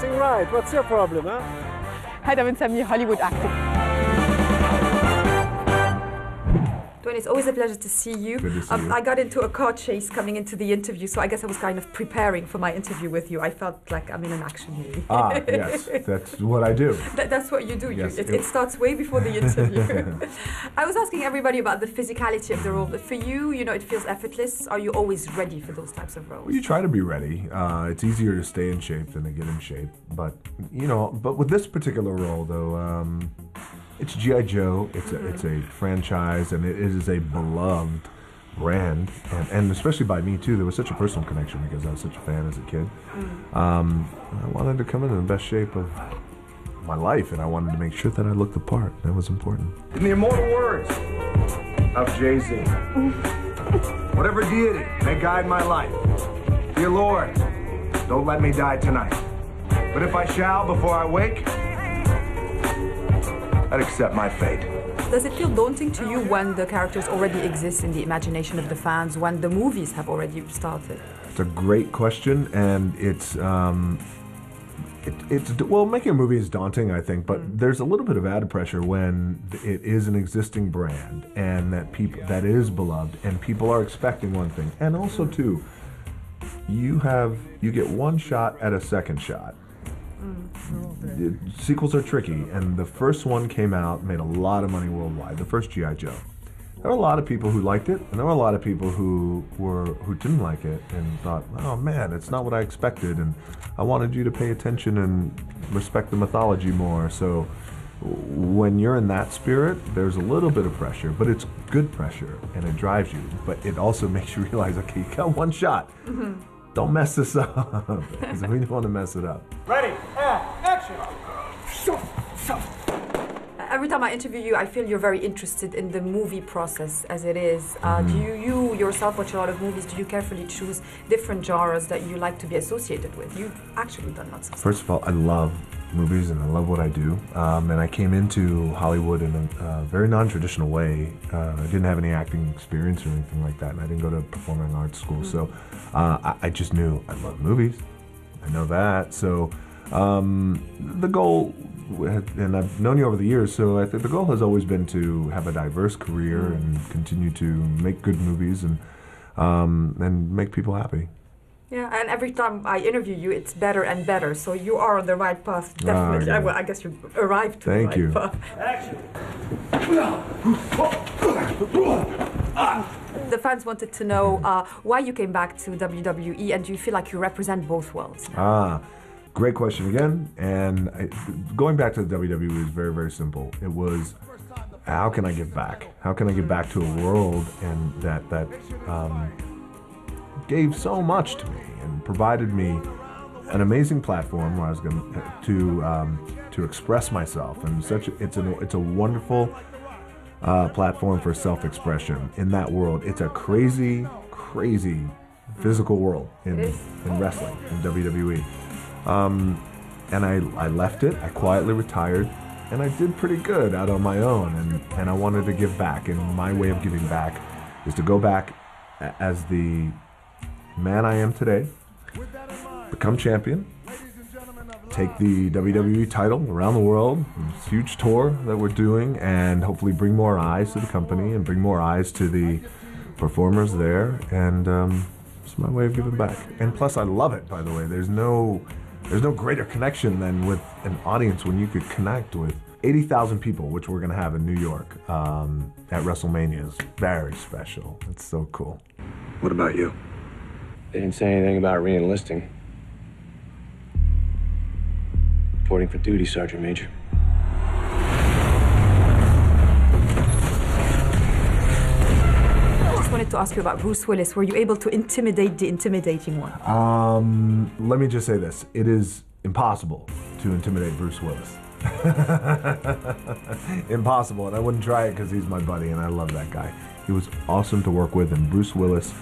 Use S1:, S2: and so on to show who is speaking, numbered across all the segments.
S1: guessing right. What's your problem, huh?
S2: هذا بنسميه Hollywood acting. Dwanye, it's always a pleasure to see you.
S1: Good to see you.
S2: I got into a car chase coming into the interview, so I guess I was kind of preparing for my interview with you. I felt like I'm in an action movie.
S1: Ah, yes, that's what I do.
S2: That's what you do.
S1: Yes,
S2: it starts way before the interview. I was asking everybody about the physicality of the role. For you, you know, it feels effortless. Are you always ready for those types of roles?
S1: Well, you try to be ready. It's easier to stay in shape than to get in shape. But, you know, but with this particular role, though, it's G.I. Joe, it's a franchise, and it is a beloved brand, and especially by me too. There was such a personal connection because I was such a fan as a kid. I wanted to come in the best shape of my life, and I wanted to make sure that I looked the part. That was important.
S3: In the immortal words of Jay-Z, whatever deity may guide my life, dear Lord, don't let me die tonight. But if I shall before I wake, I'd accept my fate.
S2: Does it feel daunting to you when the characters already exist in the imagination of the fans, when the movies have already started?
S1: It's a great question, and well, making a movie is daunting, I think, but there's a little bit of added pressure when it is an existing brand and that is beloved, and people are expecting one thing, and also too, you get one shot at a second shot. Sequels are tricky, and the first one came out, made a lot of money worldwide, the first G.I. Joe. There were a lot of people who liked it, and there were a lot of people who didn't like it and thought, oh man, it's not what I expected, and I wanted you to pay attention and respect the mythology more. So when you're in that spirit, there's a little bit of pressure, but it's good pressure, and it drives you, but it also makes you realize, okay, you got one shot. Don't mess this up, because we don't want to mess it up.
S3: Ready, and action!
S2: Every time I interview you, I feel you're very interested in the movie process as it is. Do you yourself watch a lot of movies? Do you carefully choose different genres that you like to be associated with? You've actually done lots of stuff.
S1: First of all, I love movies and I love what I do. And I came into Hollywood in a very non-traditional way. I didn't have any acting experience or anything like that, and I didn't go to performing arts school. So I just knew I love movies. I know that. So the goal, and I've known you over the years, so I think the goal has always been to have a diverse career and continue to make good movies and make people happy.
S2: Yeah, and every time I interview you, it's better and better. So you are on the right path, definitely.
S1: Yeah.
S2: Well, I guess you arrived to
S1: Thank
S2: the right
S1: you.
S2: path.
S3: Action!
S2: The fans wanted to know why you came back to WWE, and do you feel like you represent both worlds?
S1: Great question again. And going back to the WWE is very, very simple. It was, how can I give back? How can I give back to a world and that gave so much to me and provided me an amazing platform where I was going to express myself, and it's a wonderful platform for self-expression in that world. It's a crazy physical world in wrestling, in WWE. And I left it, I quietly retired, and I did pretty good out on my own, and I wanted to give back, and my way of giving back is to go back as the man I am today, become champion, take the WWE title around the world, this huge tour that we're doing, and hopefully bring more eyes to the company and bring more eyes to the performers there, and it's my way of giving back. And plus I love it, by the way. There's no greater connection than with an audience when you could connect with 80,000 people, which we're going to have in New York at WrestleMania. Is very special. It's so cool.
S3: What about you?
S4: They didn't say anything about re-enlisting. Reporting for duty, Sergeant Major.
S2: I just wanted to ask you about Bruce Willis. Were you able to intimidate the intimidating one?
S1: Let me just say this. It is impossible to intimidate Bruce Willis. Impossible, and I wouldn't try it because he's my buddy and I love that guy. He was awesome to work with, and Bruce Willis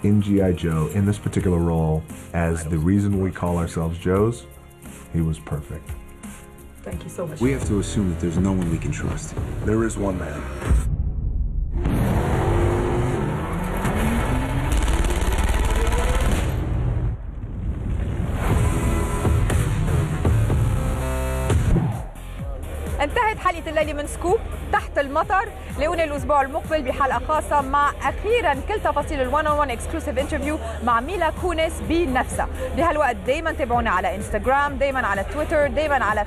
S1: in G.I. Joe, in this particular role, as the reason we call ourselves Joes, he was perfect.
S2: Thank you so much.
S5: We have to assume that there's no one we can trust.
S3: There is one man.
S6: حلقة الليلة من سكوب تحت المطر. لاقوني الأسبوع المقبل بحلقة خاصة مع أخيرا كل تفاصيل ال 101 اكسكلوسيف انترفيو مع ميلا كونس بنفسها. بهالوقت دايما تابعونا على انستغرام، دايما على تويتر، دايما على